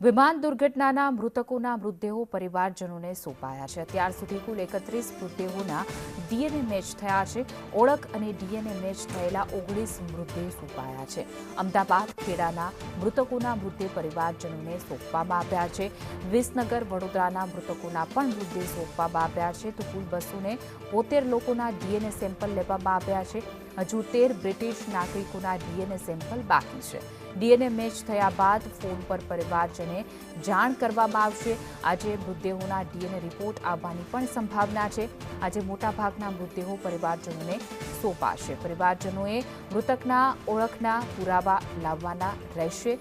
વિમાન દુર્ઘટનાના મૃતકોના મૃતદેહો પરિવારજનોને સોંપાયા છે। અત્યાર સુધી કુલ 31 મૃતદેહોના ડીએનએ મેચ થયા છે। ઓળખ અને ડીએનએ મેચ થયેલા 19 મૃતદેહ સોંપાયા છે। અમદાવાદ ખેડાના મૃતકોના મૃતદેહ પરિવારજનોને સોંપવામાં આવ્યા છે। વિસનગર વડોદરાના મૃતકોના પણ મૃતદેહ સોંપવામાં આવ્યા છે। તો કુલ 272 લોકોના ડીએનએ સેમ્પલ લેવામાં આવ્યા છે। હજુ 13 બ્રિટિશ નાગરિકોના ડીએનએ સેમ્પલ બાકી છે। ડીએનએ મેચ થયા બાદ ફોન પર પરિવારજને જાણ કરવામાં આવશે। આજે મૃતદેહોના ડીએનએ રિપોર્ટ આવવાની પણ સંભાવના છે। આજે મોટાભાગના મૃતદેહો પરિવારજનોને સોંપાશે। પરિવારજનોએ મૃતકના ઓળખના પુરાવા લાવવાના રહેશે।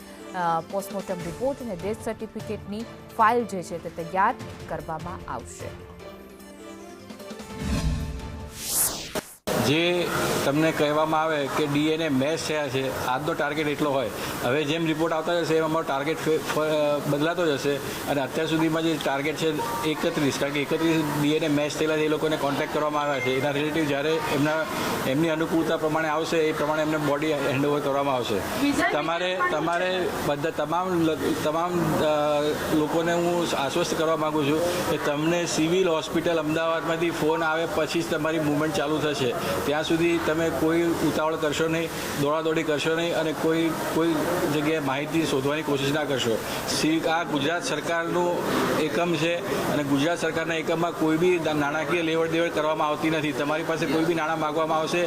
પોસ્ટમોર્ટમ રિપોર્ટ અને ડેથ સર્ટિફિકેટની ફાઇલ જે છે તે તૈયાર કરવામાં આવશે। જે તમને કહેવામાં આવે કે ડીએનએ મેચ થયા છે, આજનો ટાર્ગેટ એટલો હોય। હવે જેમ રિપોર્ટ આવતા જશે એમ અમારો ટાર્ગેટ બદલાતો જશે અને અત્યાર સુધીમાં જે ટાર્ગેટ છે 31, કારણ કે 31 ડીએનએ મેચ થયેલા છે એ લોકોને કોન્ટેક્ટ કરવામાં આવ્યા છે। એના રિલેટિવ જ્યારે એમની અનુકૂળતા પ્રમાણે આવશે એ પ્રમાણે એમને બોડી હેન્ડઓવર કરવામાં આવશે। તમારે બધા તમામ લોકોને હું આશ્વસ્ત કરવા માગું છું કે તમને સિવિલ હોસ્પિટલ અમદાવાદમાંથી ફોન આવે પછી જ તમારી મૂવમેન્ટ ચાલુ થશે। ત્યાં સુધી તમે કોઈ ઉતાવળ કરશો નહીં, દોડાદોડી કરશો નહીં અને કોઈ જગ્યાએ માહિતી શોધવાની કોશિશ ના કરશો। આ ગુજરાત સરકારનું એકમ છે અને ગુજરાત સરકારના એકમમાં કોઈ બી નાણાકીય લેવડ દેવડ કરવામાં આવતી નથી। તમારી પાસે કોઈ બી નાણાં માગવામાં આવશે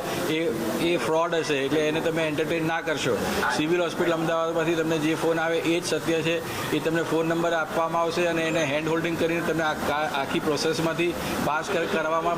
એ ફ્રોડ હશે, એટલે એને તમે એન્ટરટેન ના કરશો। સિવિલ હોસ્પિટલ અમદાવાદમાંથી તમને જે ફોન આવે એ જ સત્ય છે। એ તમને ફોન નંબર આપવામાં આવશે અને એને હેન્ડ હોલ્ડિંગ કરીને તમને આખી પ્રોસેસમાંથી પાસ કરવામાં